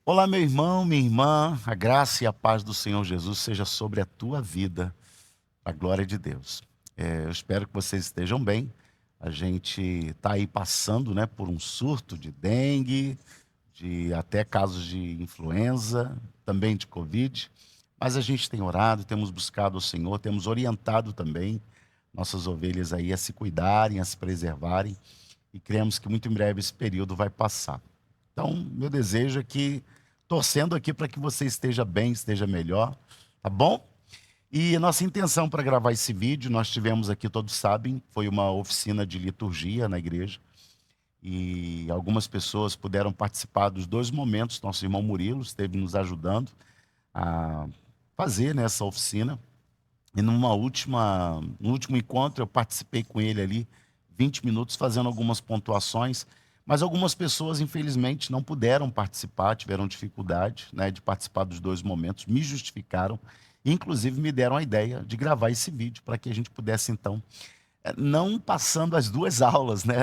Olá, meu irmão, minha irmã, a graça e a paz do Senhor Jesus seja sobre a tua vida, a glória de Deus. Eu espero que vocês estejam bem. A gente está aí passando, né, por um surto de dengue, de até casos de influenza, também de Covid, mas a gente tem orado, temos buscado o Senhor, temos orientado também nossas ovelhas aí a se cuidarem, a se preservarem, e cremos que muito em breve esse período vai passar. Então, meu desejo é que, torcendo aqui para que você esteja bem, esteja melhor, tá bom? E a nossa intenção para gravar esse vídeo, nós tivemos aqui, todos sabem, foi uma oficina de liturgia na igreja, e algumas pessoas puderam participar dos dois momentos. Nosso irmão Murilo esteve nos ajudando a fazer nessa oficina, e no último encontro eu participei com ele ali 20 minutos fazendo algumas pontuações, mas algumas pessoas infelizmente não puderam participar, tiveram dificuldade, né, de participar dos dois momentos, me justificaram, e inclusive me deram a ideia de gravar esse vídeo para que a gente pudesse então, não passando as duas aulas, né,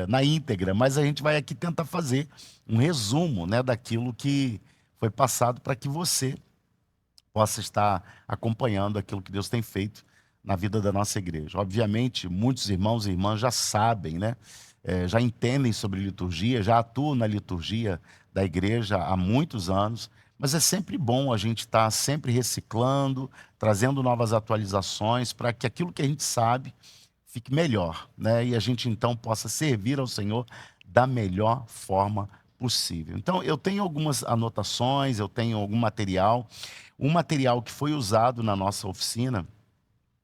na íntegra, mas a gente vai aqui tentar fazer um resumo, né, daquilo que foi passado para que você possa estar acompanhando aquilo que Deus tem feito na vida da nossa igreja. Obviamente, muitos irmãos e irmãs já sabem, né? Já entendem sobre liturgia, já atuam na liturgia da igreja há muitos anos, mas é sempre bom a gente estar sempre reciclando, trazendo novas atualizações para que aquilo que a gente sabe fique melhor, né? E a gente então possa servir ao Senhor da melhor forma possível. Então, eu tenho algumas anotações, eu tenho algum material. Um material que foi usado na nossa oficina,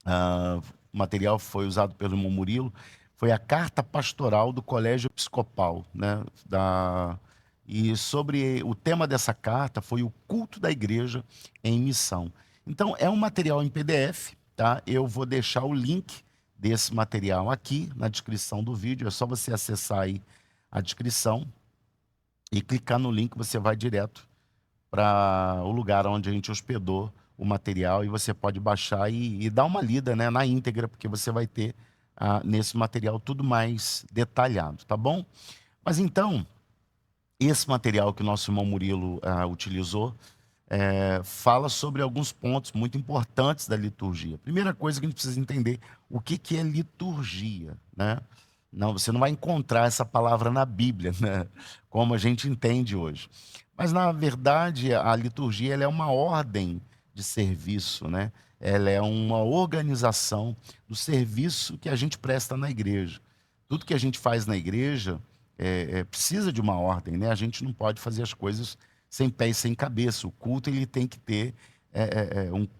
o material foi usado pelo irmão Murilo, foi a carta pastoral do Colégio Episcopal, né? E sobre o tema dessa carta foi o culto da igreja em missão. Então, é um material em PDF, tá? Eu vou deixar o link desse material aqui na descrição do vídeo, é só você acessar aí a descrição e clicar no link, você vai direto para o lugar onde a gente hospedou o material, e você pode baixar e dar uma lida, né, na íntegra, porque você vai ter nesse material tudo mais detalhado, tá bom? Mas então, esse material que o nosso irmão Murilo utilizou fala sobre alguns pontos muito importantes da liturgia. Primeira coisa que a gente precisa entender, o que que é liturgia, né? Não, você não vai encontrar essa palavra na Bíblia, né? Como a gente entende hoje. Mas, na verdade, a liturgia ela é uma ordem de serviço, né? Ela é uma organização do serviço que a gente presta na igreja. Tudo que a gente faz na igreja precisa de uma ordem, né? A gente não pode fazer as coisas sem pé e sem cabeça. O culto ele tem que ter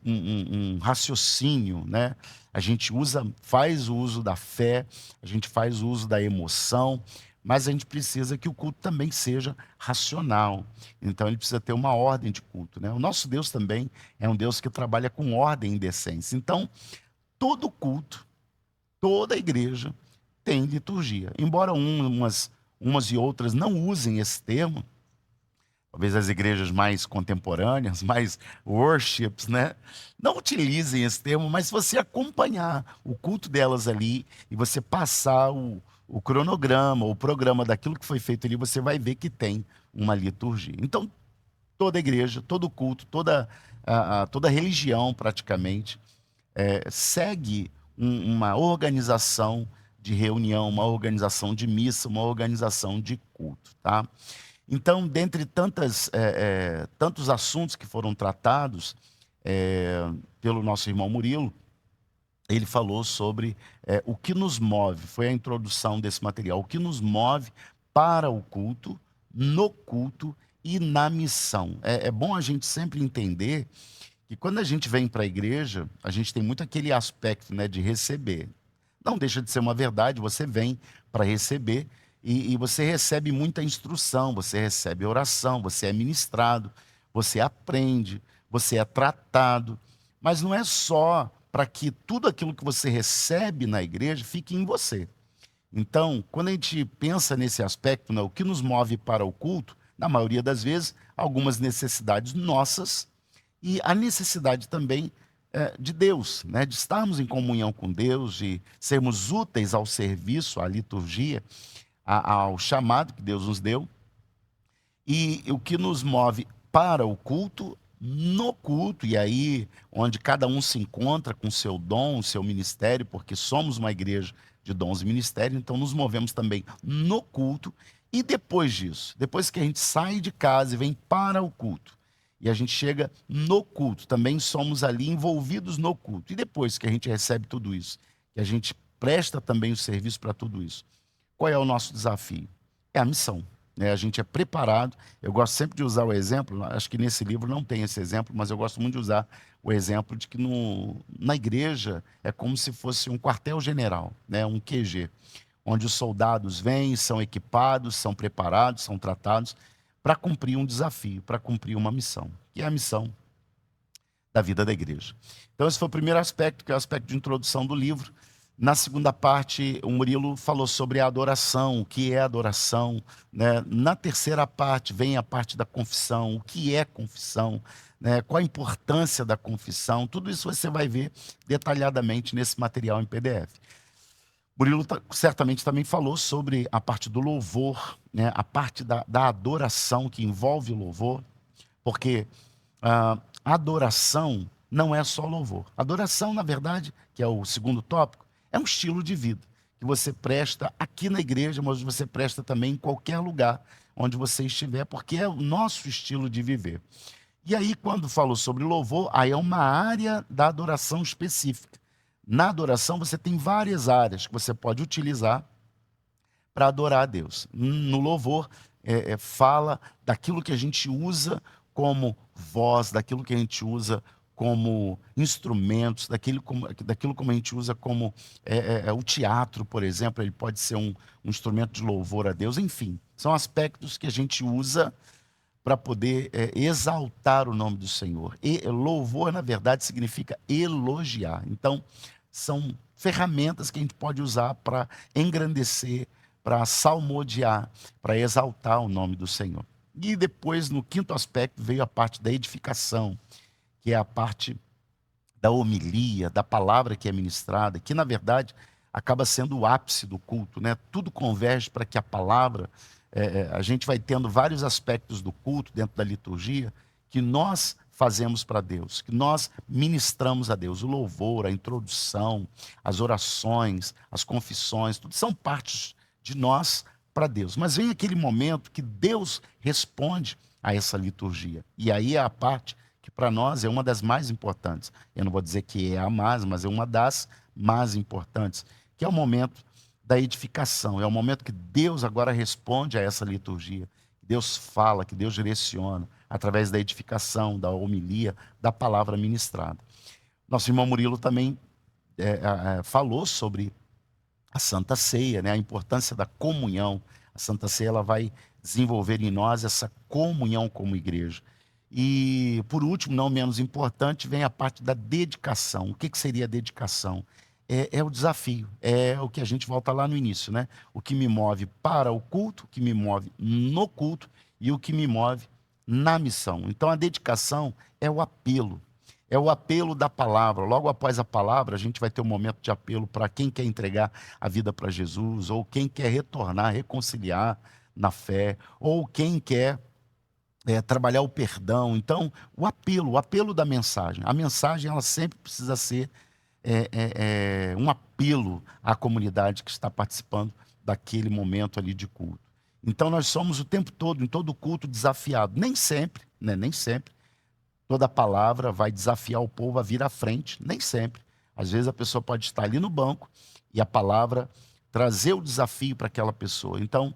um raciocínio, né? A gente faz o uso da fé, a gente faz o uso da emoção, mas a gente precisa que o culto também seja racional. Então ele precisa ter uma ordem de culto, né? O nosso Deus também é um Deus que trabalha com ordem e decência. Então, todo culto, toda igreja tem liturgia. Embora umas e outras não usem esse termo, talvez as igrejas mais contemporâneas, mais worships, né? Não utilizem esse termo, mas se você acompanhar o culto delas ali e você passar o cronograma, o programa daquilo que foi feito ali, você vai ver que tem uma liturgia. Então, toda igreja, todo culto, toda religião praticamente segue uma organização de reunião, uma organização de missa, uma organização de culto, tá? Então, dentre tantos assuntos que foram tratados pelo nosso irmão Murilo, ele falou sobre o que nos move, foi a introdução desse material, o que nos move para o culto, no culto e na missão. É bom a gente sempre entender que quando a gente vem para a igreja, a gente tem muito aquele aspecto, né, de receber. Não deixa de ser uma verdade, você vem para receber e você recebe muita instrução, você recebe oração, você é ministrado, você aprende, você é tratado. Mas não é só para que tudo aquilo que você recebe na igreja fique em você. Então, quando a gente pensa nesse aspecto, né, o que nos move para o culto, na maioria das vezes, algumas necessidades nossas e a necessidade também de Deus, né, de estarmos em comunhão com Deus, de sermos úteis ao serviço, à liturgia, ao chamado que Deus nos deu. E o que nos move para o culto, no culto, e aí onde cada um se encontra com o seu dom, o seu ministério, porque somos uma igreja de dons e ministérios, então nos movemos também no culto. E depois disso, depois que a gente sai de casa e vem para o culto, e a gente chega no culto, também somos ali envolvidos no culto. E depois que a gente recebe tudo isso, que a gente presta também o serviço para tudo isso, qual é o nosso desafio? É a missão, né? A gente é preparado. Eu gosto sempre de usar o exemplo, acho que nesse livro não tem esse exemplo, mas eu gosto muito de usar o exemplo de que na igreja é como se fosse um quartel-general, né? Um QG, onde os soldados vêm, são equipados, são preparados, são tratados para cumprir um desafio, para cumprir uma missão, que é a missão da vida da igreja. Então, esse foi o primeiro aspecto, que é o aspecto de introdução do livro. Na segunda parte, o Murilo falou sobre a adoração, o que é adoração, né? Na terceira parte, vem a parte da confissão, o que é confissão, né? Qual a importância da confissão, tudo isso você vai ver detalhadamente nesse material em PDF. Murilo certamente também falou sobre a parte do louvor, né? A parte da adoração que envolve o louvor, porque adoração não é só louvor. Adoração, na verdade, que é o segundo tópico, é um estilo de vida que você presta aqui na igreja, mas você presta também em qualquer lugar onde você estiver, porque é o nosso estilo de viver. E aí, quando falo sobre louvor, aí é uma área da adoração específica. Na adoração, você tem várias áreas que você pode utilizar para adorar a Deus. No louvor, fala daquilo que a gente usa como voz, daquilo que a gente usa como instrumentos, daquilo como a gente usa como o teatro, por exemplo, ele pode ser um instrumento de louvor a Deus, enfim, são aspectos que a gente usa para poder exaltar o nome do Senhor. E louvor, na verdade, significa elogiar. Então, são ferramentas que a gente pode usar para engrandecer, para salmodiar, para exaltar o nome do Senhor. E depois, no quinto aspecto, veio a parte da edificação, que é a parte da homilia, da palavra que é ministrada, que na verdade acaba sendo o ápice do culto, né? Tudo converge para que a palavra, a gente vai tendo vários aspectos do culto dentro da liturgia que nós fazemos para Deus, que nós ministramos a Deus. O louvor, a introdução, as orações, as confissões, tudo são partes de nós para Deus. Mas vem aquele momento que Deus responde a essa liturgia. E aí é a parte que para nós é uma das mais importantes. Eu não vou dizer que é a mais, mas é uma das mais importantes, que é o momento da edificação. É o momento que Deus agora responde a essa liturgia. Que Deus fala, que Deus direciona através da edificação, da homilia, da palavra ministrada. Nosso irmão Murilo também falou sobre a Santa Ceia, né? A importância da comunhão. A Santa Ceia ela vai desenvolver em nós essa comunhão como igreja. E, por último, não menos importante, vem a parte da dedicação. O que seria a dedicação? É o desafio, é o que a gente volta lá no início, né? O que me move para o culto, o que me move no culto e o que me move na missão. Então, a dedicação é o apelo da palavra. Logo após a palavra, a gente vai ter um momento de apelo para quem quer entregar a vida para Jesus, ou quem quer retornar, reconciliar na fé, ou quem quer trabalhar o perdão. Então, o apelo da mensagem. A mensagem, ela sempre precisa ser um apelo à comunidade que está participando daquele momento ali de culto. Então, nós somos o tempo todo, em todo culto, desafiado. Nem sempre, né? Nem sempre. Toda palavra vai desafiar o povo a vir à frente, nem sempre. Às vezes a pessoa pode estar ali no banco e a palavra trazer o desafio para aquela pessoa. Então,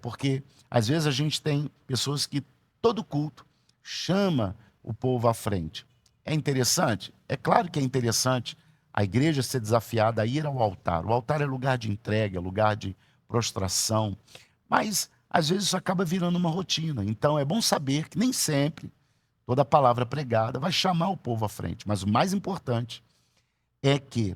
porque às vezes a gente tem pessoas que todo culto chama o povo à frente. É interessante? É claro que é interessante a igreja ser desafiada a ir ao altar. O altar é lugar de entrega, é lugar de prostração, mas às vezes isso acaba virando uma rotina. Então é bom saber que nem sempre toda palavra pregada vai chamar o povo à frente. Mas o mais importante é que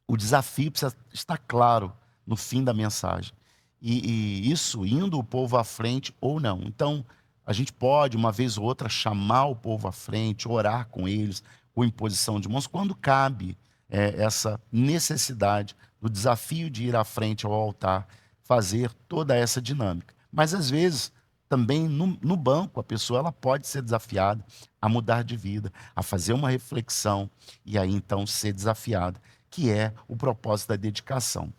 o desafio precisa estar claro no fim da mensagem. E isso indo o povo à frente ou não. Então, a gente pode, uma vez ou outra, chamar o povo à frente, orar com eles, com imposição de mãos, quando cabe essa necessidade do desafio de ir à frente ao altar, fazer toda essa dinâmica. Mas, às vezes, também no banco, a pessoa ela pode ser desafiada a mudar de vida, a fazer uma reflexão e aí então ser desafiada, que é o propósito da dedicação.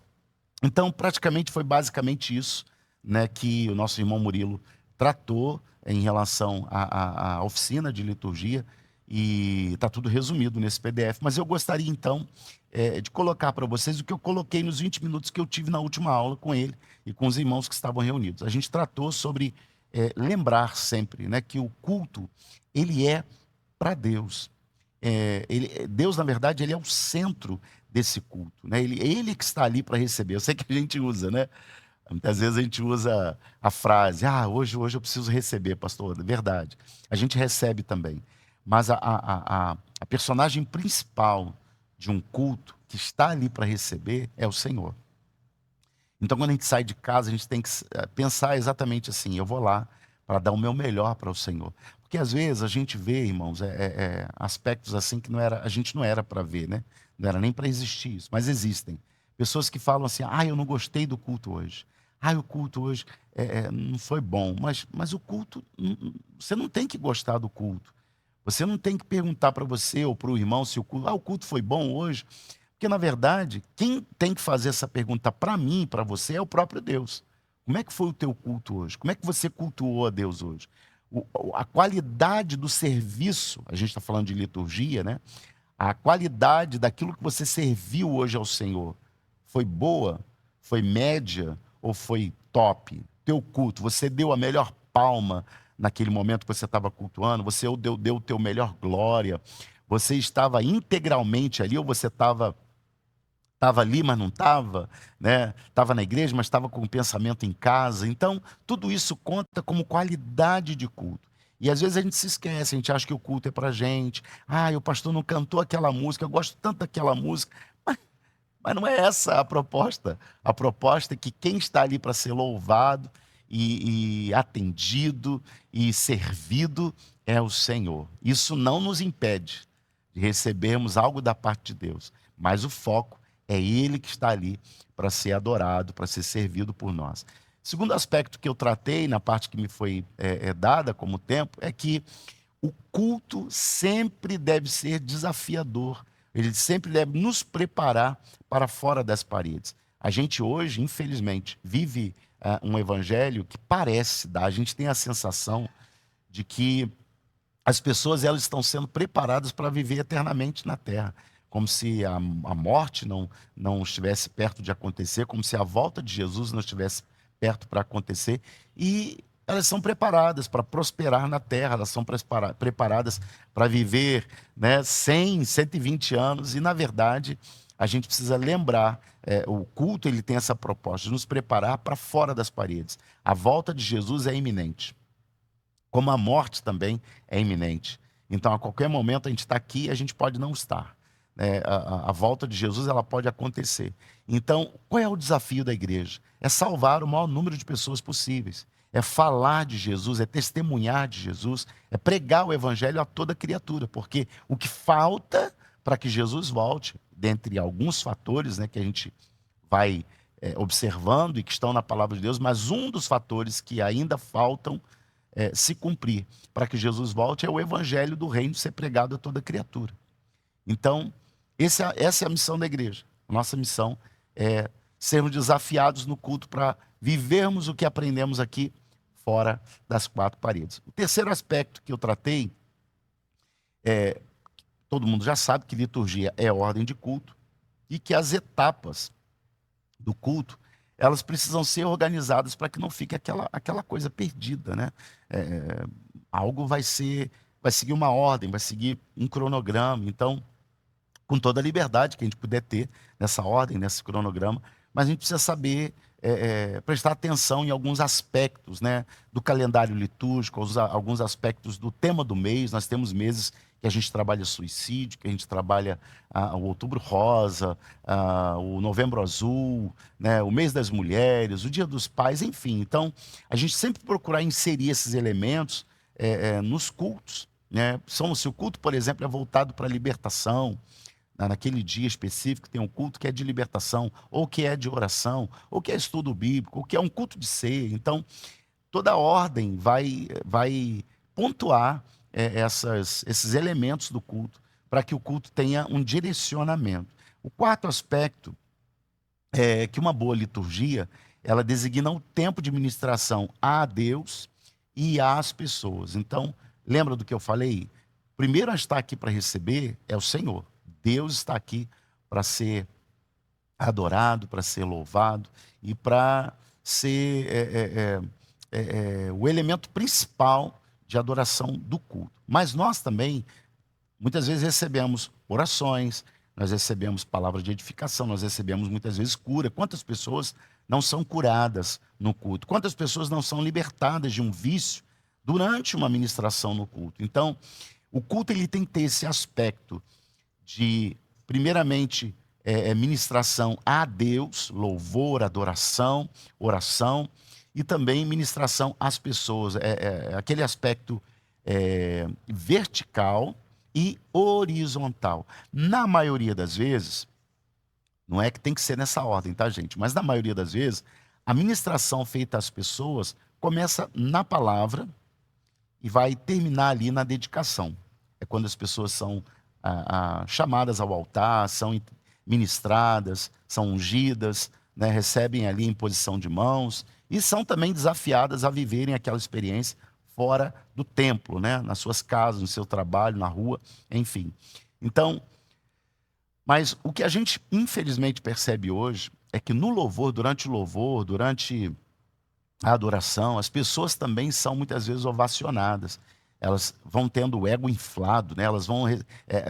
Então, praticamente foi basicamente isso, né, que o nosso irmão Murilo tratou em relação à oficina de liturgia, e está tudo resumido nesse PDF. Mas eu gostaria, então, de colocar para vocês o que eu coloquei nos 20 minutos que eu tive na última aula com ele e com os irmãos que estavam reunidos. A gente tratou sobre lembrar sempre, né, que o culto, ele é para Deus. Deus, na verdade, ele é o centro desse culto, né? Ele que está ali para receber. Eu sei que a gente usa, né? Muitas vezes a gente usa a frase, hoje eu preciso receber, pastor. Verdade. A gente recebe também. Mas a personagem principal de um culto que está ali para receber é o Senhor. Então, quando a gente sai de casa, a gente tem que pensar exatamente assim: eu vou lá para dar o meu melhor para o Senhor. Porque às vezes a gente vê, irmãos, aspectos assim que a gente não era para ver, né? Não era nem para existir isso, mas existem. Pessoas que falam assim: eu não gostei do culto hoje. O culto hoje não foi bom. Mas o culto, você não tem que gostar do culto. Você não tem que perguntar para você ou para o irmão se o culto foi bom hoje. Porque, na verdade, quem tem que fazer essa pergunta para mim e para você é o próprio Deus. Como é que foi o teu culto hoje? Como é que você cultuou a Deus hoje? A qualidade do serviço, a gente está falando de liturgia, né? A qualidade daquilo que você serviu hoje ao Senhor foi boa, foi média ou foi top? Teu culto, você deu a melhor palma naquele momento que você estava cultuando, você deu o teu melhor glória, você estava integralmente ali ou você estava ali, mas não estava, né? Estava na igreja, mas estava com o pensamento em casa. Então, tudo isso conta como qualidade de culto. E às vezes a gente se esquece, a gente acha que o culto é para gente. O pastor não cantou aquela música, eu gosto tanto daquela música. Mas não é essa a proposta. A proposta é que quem está ali para ser louvado e atendido e servido é o Senhor. Isso não nos impede de recebermos algo da parte de Deus, mas o foco é Ele que está ali para ser adorado, para ser servido por nós. Segundo aspecto que eu tratei na parte que me foi dada como tempo é que o culto sempre deve ser desafiador. Ele sempre deve nos preparar para fora das paredes. A gente hoje, infelizmente, vive um evangelho que parece dar. A gente tem a sensação de que as pessoas elas estão sendo preparadas para viver eternamente na terra, como se a morte não estivesse perto de acontecer, como se a volta de Jesus não estivesse perto para acontecer, e elas são preparadas para prosperar na terra, elas são preparadas para viver, né, 100, 120 anos, e na verdade a gente precisa lembrar, o culto ele tem essa proposta de nos preparar para fora das paredes. A volta de Jesus é iminente, como a morte também é iminente. Então, a qualquer momento a gente está aqui e a gente pode não estar. A volta de Jesus ela pode acontecer. Então, qual é o desafio da igreja? É salvar o maior número de pessoas possíveis. É falar de Jesus, é testemunhar de Jesus, é pregar o evangelho a toda criatura. Porque o que falta para que Jesus volte, dentre alguns fatores, né, que a gente vai observando e que estão na palavra de Deus, mas um dos fatores que ainda faltam se cumprir para que Jesus volte é o evangelho do reino ser pregado a toda criatura. Então, essa é a missão da igreja. Nossa missão é sermos desafiados no culto para vivermos o que aprendemos aqui fora das quatro paredes. O terceiro aspecto que eu tratei, todo mundo já sabe que liturgia é ordem de culto e que as etapas do culto elas precisam ser organizadas para que não fique aquela coisa perdida, né? Algo vai seguir uma ordem, vai seguir um cronograma. Então, com toda a liberdade que a gente puder ter nessa ordem, nesse cronograma, mas a gente precisa saber prestar atenção em alguns aspectos, né, do calendário litúrgico, alguns aspectos do tema do mês. Nós temos meses que a gente trabalha suicídio, que a gente trabalha o Outubro Rosa, o Novembro Azul, né, o mês das mulheres, o Dia dos Pais, enfim. Então, a gente sempre procurar inserir esses elementos nos cultos, né? Se o culto, por exemplo, é voltado para a libertação, naquele dia específico tem um culto que é de libertação, ou que é de oração, ou que é estudo bíblico, ou que é um culto de ceia. Então, toda ordem vai pontuar esses elementos do culto, para que o culto tenha um direcionamento. O quarto aspecto é que uma boa liturgia, ela designa o tempo de ministração a Deus e às pessoas. Então, lembra do que eu falei? Primeiro a estar aqui para receber é o Senhor. Deus está aqui para ser adorado, para ser louvado e para ser o elemento principal de adoração do culto. Mas nós também, muitas vezes, recebemos orações, nós recebemos palavras de edificação, nós recebemos muitas vezes cura. Quantas pessoas não são curadas no culto? Quantas pessoas não são libertadas de um vício durante uma ministração no culto? Então, o culto ele tem que ter esse aspecto de, primeiramente, ministração a Deus, louvor, adoração, oração, e também ministração às pessoas. Aquele aspecto vertical e horizontal. Na maioria das vezes, não é que tem que ser nessa ordem, tá, gente? Mas na maioria das vezes, a ministração feita às pessoas começa na palavra e vai terminar ali na dedicação. É quando as pessoas são chamadas ao altar, são ministradas, são ungidas, né, recebem ali imposição de mãos e são também desafiadas a viverem aquela experiência fora do templo, né, nas suas casas, no seu trabalho, na rua, enfim. Então, mas o que a gente infelizmente percebe hoje é que no louvor, durante a adoração, as pessoas também são muitas vezes ovacionadas. Elas vão tendo o ego inflado, né?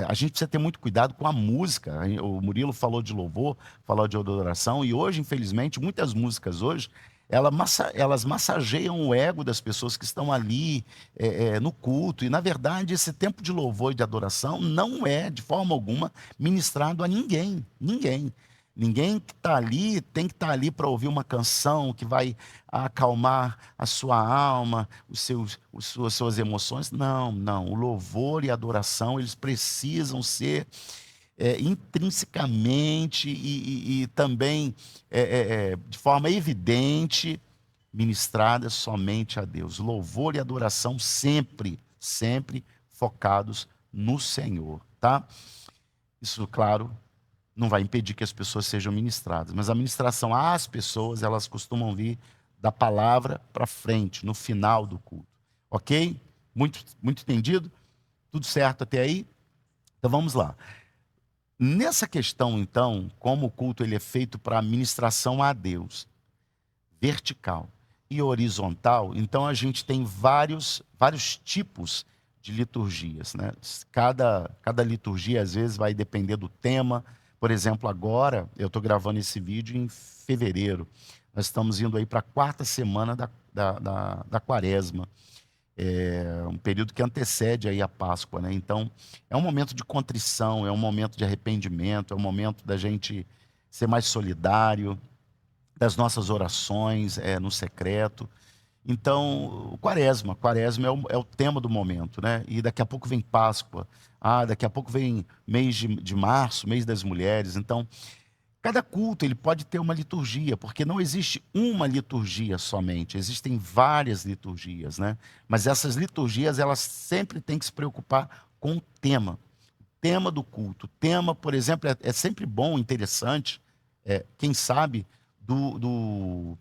A gente precisa ter muito cuidado com a música. O Murilo falou de louvor, falou de adoração, e hoje, infelizmente, muitas músicas hoje, elas massageiam o ego das pessoas que estão ali no culto. E, na verdade, esse tempo de louvor e de adoração não é, de forma alguma, ministrado a ninguém. Ninguém. Ninguém que está ali tem que estar ali para ouvir uma canção que vai acalmar a sua alma, as suas emoções. Não, não. O louvor e a adoração, eles precisam ser intrinsecamente e também de forma evidente ministradas somente a Deus. Louvor e adoração sempre, sempre focados no Senhor, tá? Isso, claro, não vai impedir que as pessoas sejam ministradas, mas a ministração às pessoas, elas costumam vir da palavra para frente, no final do culto. Ok? Muito, muito entendido? Tudo certo até aí? Então vamos lá. Nessa questão, então, como o culto ele é feito para ministração a Deus, vertical e horizontal, então a gente tem vários tipos de liturgias, né? Cada liturgia, às vezes, vai depender do tema. Por exemplo, agora, eu estou gravando esse vídeo em fevereiro. Nós estamos indo aí para a quarta semana da quaresma. É um período que antecede aí a Páscoa, né? Então, é um momento de contrição, é um momento de arrependimento, é um momento da gente ser mais solidário, das nossas orações no secreto. Então, quaresma é o tema do momento, né? E daqui a pouco vem Páscoa, daqui a pouco vem mês de março, mês das mulheres. Então, cada culto ele pode ter uma liturgia, porque não existe uma liturgia somente, existem várias liturgias, né? Mas essas liturgias, elas sempre têm que se preocupar com o tema do culto. O tema, por exemplo, é sempre bom, interessante, quem sabe, do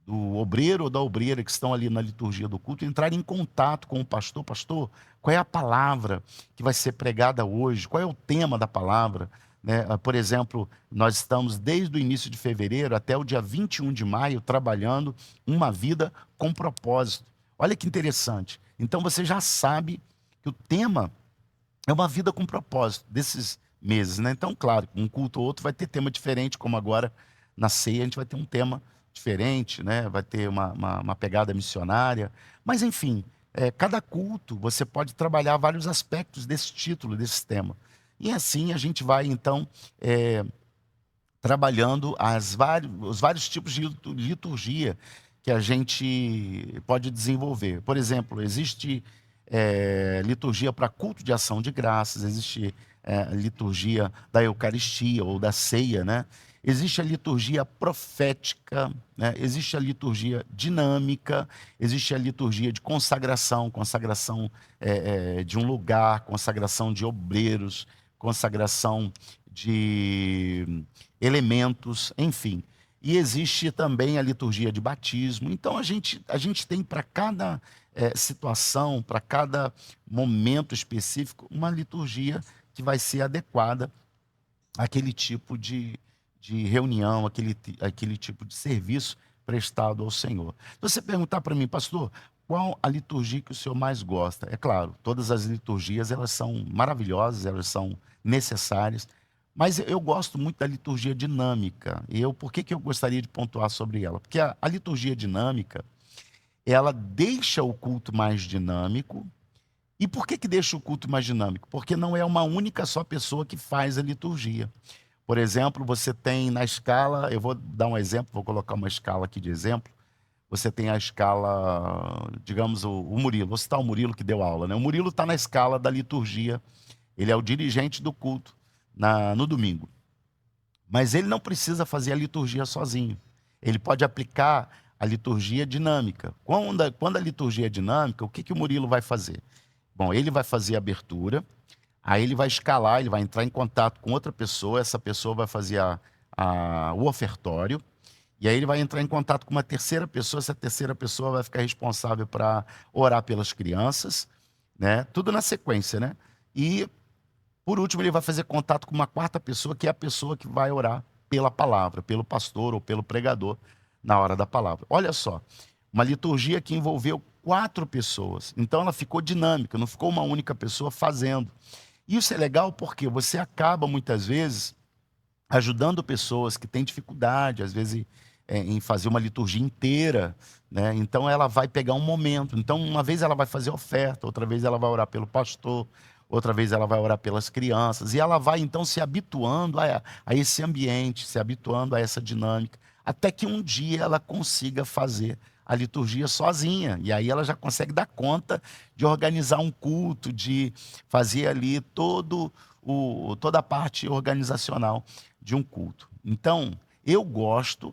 obreiro ou da obreira que estão ali na liturgia do culto, entrar em contato com o pastor. Pastor, qual é a palavra que vai ser pregada hoje? Qual é o tema da palavra? Né? Por exemplo, nós estamos desde o início de fevereiro até o dia 21 de maio trabalhando uma vida com propósito. Olha que interessante. Então você já sabe que o tema é uma vida com propósito desses meses, né? Então, claro, um culto ou outro vai ter tema diferente, como agora na ceia a gente vai ter um tema diferente, né? Vai ter uma pegada missionária. Mas, enfim, cada culto você pode trabalhar vários aspectos desse título, desse tema. E assim a gente vai, então, trabalhando os vários tipos de liturgia que a gente pode desenvolver. Por exemplo, existe liturgia para culto de ação de graças, existe liturgia da Eucaristia ou da ceia, né? existe a liturgia profética, né? Existe a liturgia dinâmica, existe a liturgia de consagração, consagração de um lugar, consagração de obreiros, consagração de elementos, enfim. E existe também a liturgia de batismo. Então a gente tem para cada situação, para cada momento específico, uma liturgia que vai ser adequada àquele tipo de reunião, aquele tipo de serviço prestado ao Senhor. Se você perguntar para mim, pastor, qual a liturgia que o senhor mais gosta? É claro, todas as liturgias elas são maravilhosas, elas são necessárias, mas eu gosto muito da liturgia dinâmica. Por que eu gostaria de pontuar sobre ela? Porque a liturgia dinâmica, ela deixa o culto mais dinâmico. E por que deixa o culto mais dinâmico? Porque não é uma única só pessoa que faz a liturgia. Por exemplo, você tem na escala, eu vou dar um exemplo, vou colocar uma escala aqui de exemplo. Você tem a escala, digamos, o Murilo. Vou citar o Murilo que deu aula, né? O Murilo está na escala da liturgia, ele é o dirigente do culto no domingo. Mas ele não precisa fazer a liturgia sozinho. Ele pode aplicar a liturgia dinâmica. Quando a liturgia é dinâmica, o que o Murilo vai fazer? Bom, ele vai fazer a abertura, aí ele vai escalar, ele vai entrar em contato com outra pessoa, essa pessoa vai fazer o ofertório, e aí ele vai entrar em contato com uma terceira pessoa, essa terceira pessoa vai ficar responsável para orar pelas crianças, né? Tudo na sequência, né? E, por último, ele vai fazer contato com uma quarta pessoa, que é a pessoa que vai orar pela palavra, pelo pastor ou pelo pregador na hora da palavra. Olha só, uma liturgia que envolveu 4 pessoas. Então ela ficou dinâmica, não ficou uma única pessoa fazendo. E isso é legal porque você acaba, muitas vezes, ajudando pessoas que têm dificuldade, às vezes, em fazer uma liturgia inteira, né? Então ela vai pegar um momento. Então, uma vez ela vai fazer oferta, outra vez ela vai orar pelo pastor, outra vez ela vai orar pelas crianças. E ela vai, então, se habituando a esse ambiente, se habituando a essa dinâmica, até que um dia ela consiga fazer a liturgia sozinha. E aí ela já consegue dar conta de organizar um culto, de fazer ali toda a parte organizacional de um culto. Então, eu gosto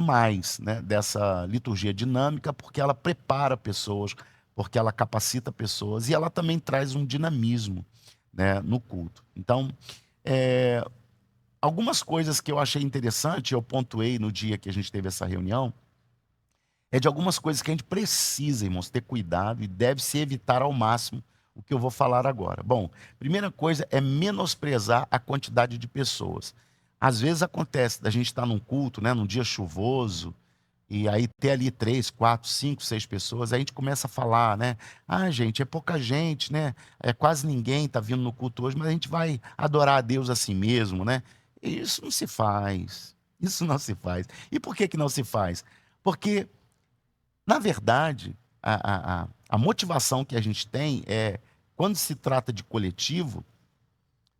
mais, né, dessa liturgia dinâmica, porque ela prepara pessoas, porque ela capacita pessoas e ela também traz um dinamismo, né, no culto. Então, algumas coisas que eu achei interessante, eu pontuei no dia que a gente teve essa reunião, é de algumas coisas que a gente precisa, irmãos, ter cuidado e deve se evitar ao máximo o que eu vou falar agora. Bom, primeira coisa é menosprezar a quantidade de pessoas. Às vezes acontece da gente estar num culto, né, num dia chuvoso, e aí ter ali 3, 4, 5, 6 pessoas, aí a gente começa a falar, né? Ah, gente, é pouca gente, né? É quase ninguém está vindo no culto hoje, mas a gente vai adorar a Deus assim mesmo, né? E isso não se faz. Isso não se faz. E por que não se faz? Porque na verdade, a motivação que a gente tem é, quando se trata de coletivo,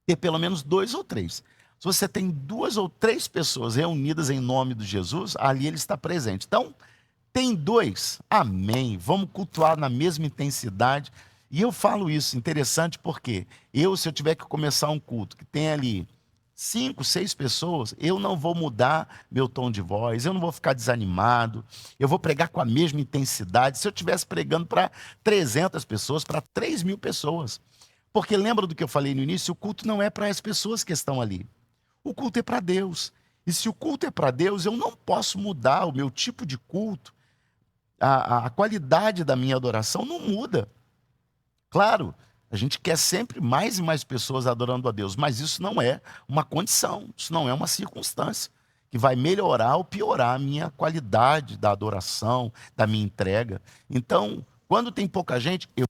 ter pelo menos 2 ou 3. Se você tem 2 ou 3 pessoas reunidas em nome de Jesus, ali ele está presente. Então, tem 2, amém, vamos cultuar na mesma intensidade. E eu falo isso, interessante, porque se eu tiver que começar um culto que tem ali 5, 6 pessoas, eu não vou mudar meu tom de voz, eu não vou ficar desanimado, eu vou pregar com a mesma intensidade. Se eu estivesse pregando para 300 pessoas, para 3.000 pessoas. Porque lembra do que eu falei no início? O culto não é para as pessoas que estão ali. O culto é para Deus. E se o culto é para Deus, eu não posso mudar o meu tipo de culto. A qualidade da minha adoração não muda. Claro, a gente quer sempre mais e mais pessoas adorando a Deus, mas isso não é uma condição, isso não é uma circunstância que vai melhorar ou piorar a minha qualidade da adoração, da minha entrega. Então, quando tem pouca gente, eu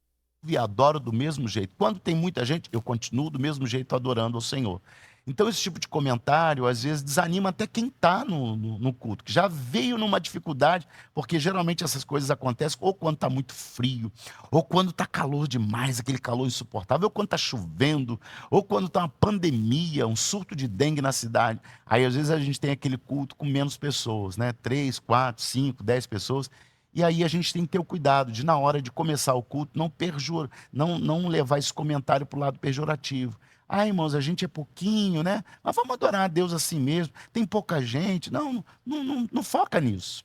adoro do mesmo jeito. Quando tem muita gente, eu continuo do mesmo jeito adorando ao Senhor. Então, esse tipo de comentário, às vezes, desanima até quem está no culto, que já veio numa dificuldade, porque geralmente essas coisas acontecem ou quando está muito frio, ou quando está calor demais, aquele calor insuportável, ou quando está chovendo, ou quando está uma pandemia, um surto de dengue na cidade. Aí, às vezes, a gente tem aquele culto com menos pessoas, né? 3, 4, 5, 10 pessoas. E aí a gente tem que ter o cuidado de, na hora de começar o culto, não levar esse comentário para o lado pejorativo. Ah, irmãos, a gente é pouquinho, né? Mas vamos adorar a Deus assim mesmo. Tem pouca gente. Não, não foca nisso.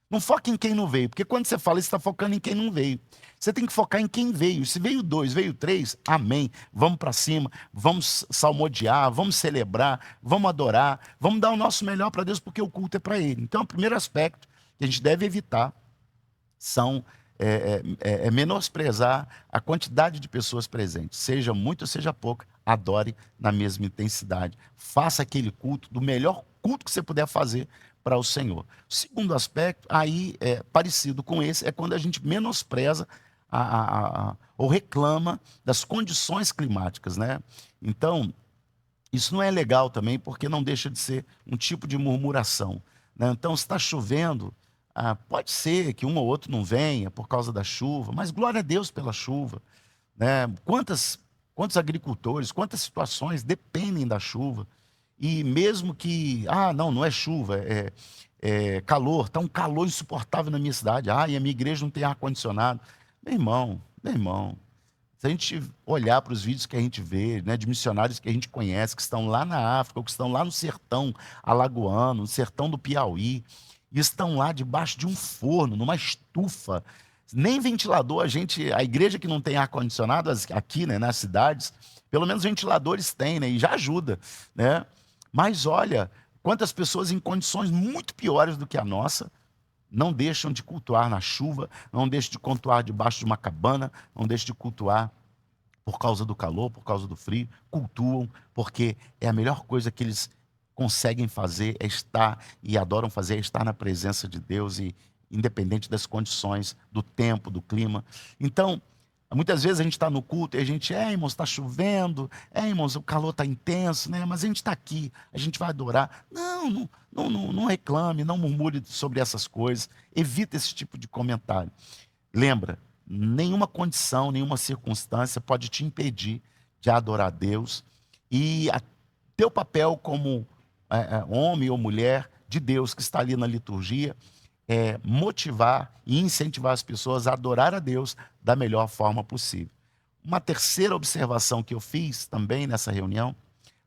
Não foca em quem não veio, porque quando você fala, você está focando em quem não veio. Você tem que focar em quem veio. Se veio dois, veio três, amém. Vamos para cima, vamos salmodiar, vamos celebrar, vamos adorar, vamos dar o nosso melhor para Deus, porque o culto é para Ele. Então, o primeiro aspecto que a gente deve evitar são menosprezar a quantidade de pessoas presentes. Seja muito ou seja pouca, adore na mesma intensidade. Faça aquele culto do melhor culto que você puder fazer para o Senhor. O segundo aspecto, aí parecido com esse, é quando a gente menospreza ou reclama das condições climáticas, né? Então, isso não é legal também, porque não deixa de ser um tipo de murmuração, né? Então, se está chovendo, pode ser que um ou outro não venha por causa da chuva, mas glória a Deus pela chuva, né? Quantos agricultores, quantas situações dependem da chuva, e mesmo que, não é chuva, é calor, está um calor insuportável na minha cidade, e a minha igreja não tem ar-condicionado. Meu irmão, se a gente olhar para os vídeos que a gente vê, né, de missionários que a gente conhece, que estão lá na África, ou que estão lá no sertão alagoano, no sertão do Piauí, e estão lá debaixo de um forno, numa estufa, nem ventilador, a igreja que não tem ar-condicionado aqui, né, nas cidades, pelo menos ventiladores tem, né, e já ajuda, né? Mas olha, quantas pessoas em condições muito piores do que a nossa não deixam de cultuar na chuva, não deixam de cultuar debaixo de uma cabana, não deixam de cultuar por causa do calor, por causa do frio, cultuam, porque é a melhor coisa que eles conseguem fazer é estar e adoram fazer, é estar na presença de Deus, e independente das condições, do tempo, do clima. Então, muitas vezes a gente está no culto e a gente, irmãos, está chovendo, irmãos, o calor está intenso, né? Mas a gente está aqui, a gente vai adorar. Não reclame, não murmure sobre essas coisas, evita esse tipo de comentário. Lembra, nenhuma condição, nenhuma circunstância pode te impedir de adorar a Deus, e teu papel como homem ou mulher de Deus que está ali na liturgia é motivar e incentivar as pessoas a adorar a Deus da melhor forma possível. Uma terceira observação que eu fiz também nessa reunião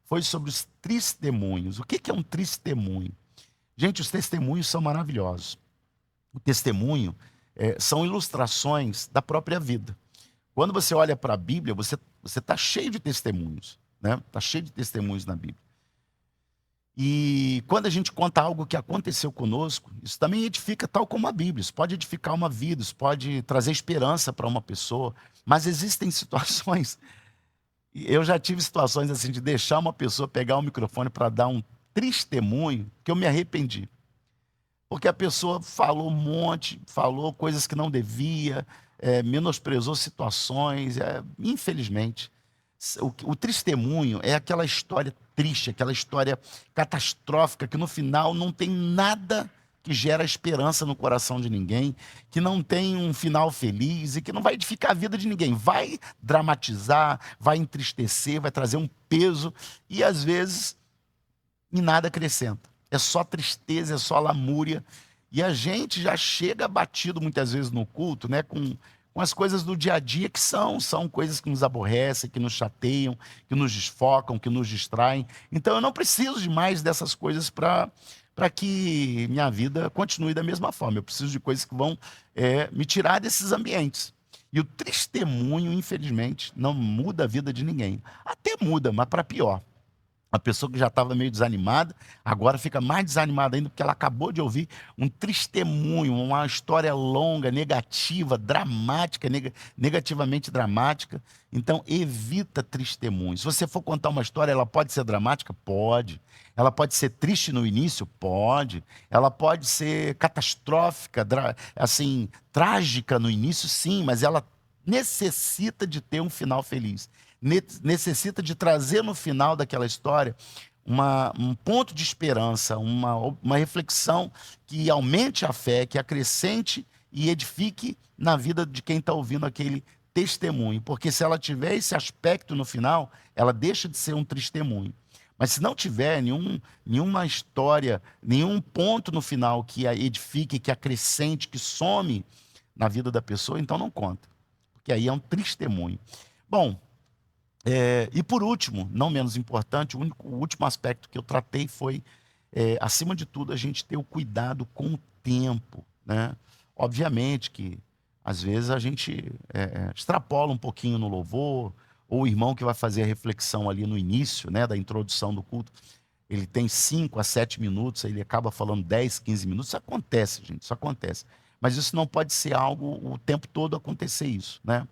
foi sobre os testemunhos. O que é um testemunho? Gente, os testemunhos são maravilhosos. O testemunho são ilustrações da própria vida. Quando você olha para a Bíblia, você está cheio de testemunhos, né? Está cheio de testemunhos na Bíblia. E quando a gente conta algo que aconteceu conosco, isso também edifica, tal como a Bíblia. Isso pode edificar uma vida, isso pode trazer esperança para uma pessoa. Mas existem situações, eu já tive situações assim, de deixar uma pessoa pegar o microfone para dar um testemunho, que eu me arrependi. Porque a pessoa falou um monte, falou coisas que não devia, menosprezou situações, infelizmente. O testemunho é aquela história triste, aquela história catastrófica, que no final não tem nada que gera esperança no coração de ninguém, que não tem um final feliz e que não vai edificar a vida de ninguém. Vai dramatizar, vai entristecer, vai trazer um peso e às vezes em nada acrescenta. É só tristeza, é só lamúria. E a gente já chega batido muitas vezes no culto, né, com as coisas do dia a dia, que são coisas que nos aborrecem, que nos chateiam, que nos desfocam, que nos distraem. Então eu não preciso de mais dessas coisas para que minha vida continue da mesma forma. Eu preciso de coisas que vão me tirar desses ambientes. E o testemunho, infelizmente, não muda a vida de ninguém. Até muda, mas para pior. A pessoa que já estava meio desanimada, agora fica mais desanimada ainda, porque ela acabou de ouvir um testemunho, uma história longa, negativa, dramática, negativamente dramática. Então, evita testemunhos. Se você for contar uma história, ela pode ser dramática? Pode. Ela pode ser triste no início? Pode. Ela pode ser catastrófica, assim, trágica no início? Sim, mas ela necessita de ter um final feliz. Necessita de trazer no final daquela história um ponto de esperança, uma reflexão que aumente a fé, que acrescente e edifique na vida de quem está ouvindo aquele testemunho. Porque se ela tiver esse aspecto no final, ela deixa de ser um testemunho. Mas se não tiver nenhuma história, nenhum ponto no final que a edifique, que acrescente, que some na vida da pessoa, então não conta. Porque aí é um testemunho. Bom, E por último, não menos importante, o último aspecto que eu tratei foi, acima de tudo, a gente ter o cuidado com o tempo, né? Obviamente que, às vezes, a gente extrapola um pouquinho no louvor, ou o irmão que vai fazer a reflexão ali no início, né, da introdução do culto, ele tem 5 a 7 minutos, aí ele acaba falando 10, 15 minutos. Isso acontece, gente, isso acontece. Mas isso não pode ser algo o tempo todo acontecer isso, né?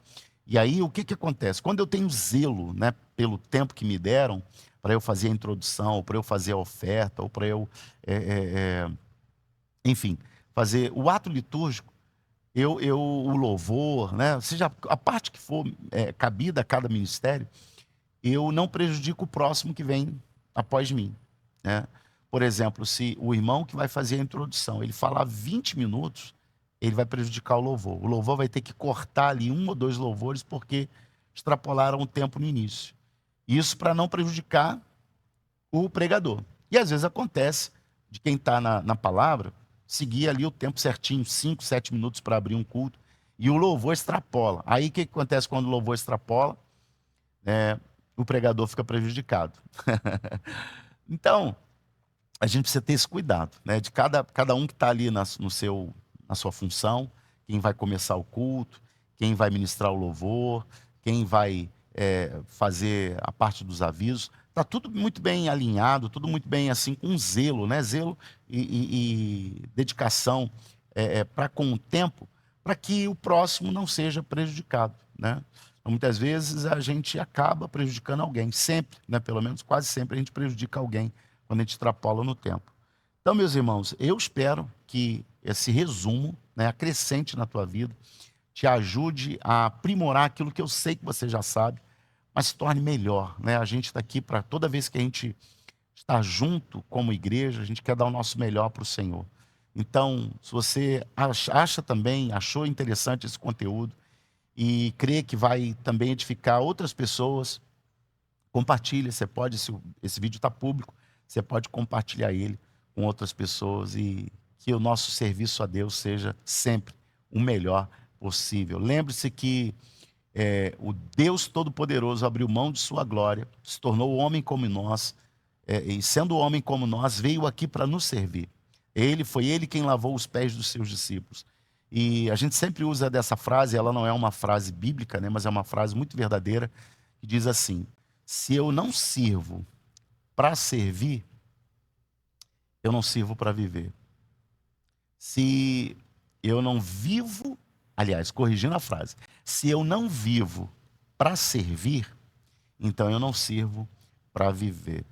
E aí o que que acontece? Quando eu tenho zelo, né, pelo tempo que me deram para eu fazer a introdução, ou para eu fazer a oferta, ou para eu, enfim, fazer o ato litúrgico, o louvor, né, seja a parte que for cabida a cada ministério, eu não prejudico o próximo que vem após mim, né? Por exemplo, se o irmão que vai fazer a introdução, ele falar 20 minutos, ele vai prejudicar o louvor. O louvor vai ter que cortar ali um ou dois louvores porque extrapolaram o tempo no início. Isso para não prejudicar o pregador. E às vezes acontece de quem está na palavra seguir ali o tempo certinho, 5, 7 minutos para abrir um culto, e o louvor extrapola. Aí o que acontece quando o louvor extrapola? O pregador fica prejudicado. Então, a gente precisa ter esse cuidado, né? De cada um que está ali na sua função, quem vai começar o culto, quem vai ministrar o louvor, quem vai fazer a parte dos avisos. Está tudo muito bem alinhado, tudo muito bem assim, com zelo, né? Zelo e dedicação para com o tempo, para que o próximo não seja prejudicado, né? Então, muitas vezes a gente acaba prejudicando alguém, sempre, né? Pelo menos quase sempre a gente prejudica alguém quando a gente extrapola no tempo. Então, meus irmãos, eu espero que esse resumo, né, acrescente na tua vida, te ajude a aprimorar aquilo que eu sei que você já sabe, mas se torne melhor, né? A gente está aqui para toda vez que a gente está junto como igreja, a gente quer dar o nosso melhor para o Senhor. Então, se você acha também, achou interessante esse conteúdo e crê que vai também edificar outras pessoas, compartilha. Você pode, esse vídeo está público, você pode compartilhar ele com outras pessoas e que o nosso serviço a Deus seja sempre o melhor possível. Lembre-se que o Deus Todo-Poderoso abriu mão de sua glória, se tornou homem como nós, e sendo homem como nós, veio aqui para nos servir. Foi ele quem lavou os pés dos seus discípulos. E a gente sempre usa dessa frase, ela não é uma frase bíblica, né, mas é uma frase muito verdadeira, que diz assim: se eu não sirvo para servir, eu não sirvo para viver. Se eu não vivo, aliás, corrigindo a frase, se eu não vivo para servir, então eu não sirvo para viver.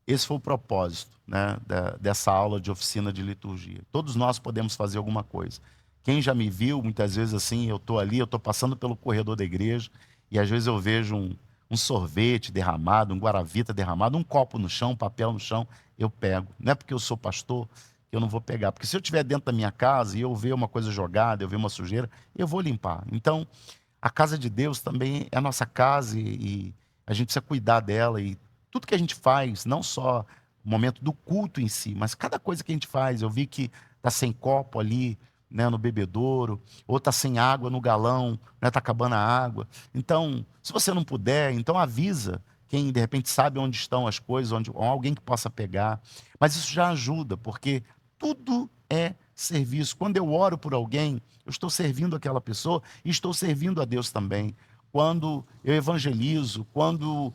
Esse foi o propósito, né, dessa aula de oficina de liturgia. Todos nós podemos fazer alguma coisa. Quem já me viu, muitas vezes assim, eu estou ali, eu estou passando pelo corredor da igreja, e às vezes eu vejo um sorvete derramado, um guaravita derramado, um copo no chão, um papel no chão, eu pego. Não é porque eu sou pastor que eu não vou pegar. Porque se eu estiver dentro da minha casa e eu ver uma coisa jogada, eu ver uma sujeira, eu vou limpar. Então, a casa de Deus também é a nossa casa e a gente precisa cuidar dela. E tudo que a gente faz, não só o momento do culto em si, mas cada coisa que a gente faz. Eu vi que está sem copo ali, né, no bebedouro, ou está sem água no galão, né, está acabando a água. Então, se você não puder, então avisa quem de repente sabe onde estão as coisas, ou alguém que possa pegar. Mas isso já ajuda, porque tudo é serviço. Quando eu oro por alguém, eu estou servindo aquela pessoa e estou servindo a Deus também. Quando eu evangelizo, quando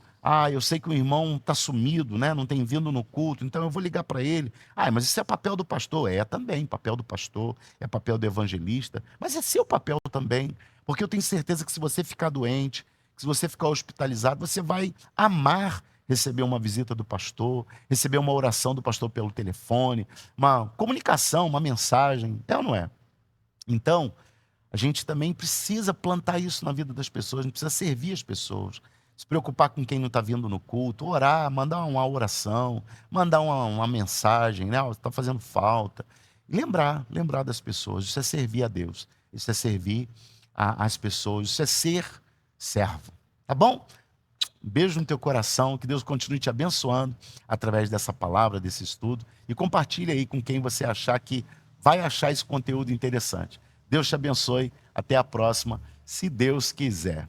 eu sei que o irmão está sumido, né? Não tem vindo no culto, então eu vou ligar para ele. Mas isso é papel do pastor. É também, papel do pastor, é papel do evangelista, mas é seu papel também, porque eu tenho certeza que se você ficar doente, que se você ficar hospitalizado, você vai amar receber uma visita do pastor, receber uma oração do pastor pelo telefone, uma comunicação, uma mensagem, é ou não é? Então, a gente também precisa plantar isso na vida das pessoas, a gente precisa servir as pessoas, se preocupar com quem não está vindo no culto, orar, mandar uma oração, mandar uma mensagem, né? Está fazendo falta. E lembrar das pessoas, isso é servir a Deus, isso é servir as pessoas, isso é ser servo, tá bom? Um beijo no teu coração, que Deus continue te abençoando através dessa palavra, desse estudo, e compartilhe aí com quem você achar que vai achar esse conteúdo interessante. Deus te abençoe, até a próxima, se Deus quiser.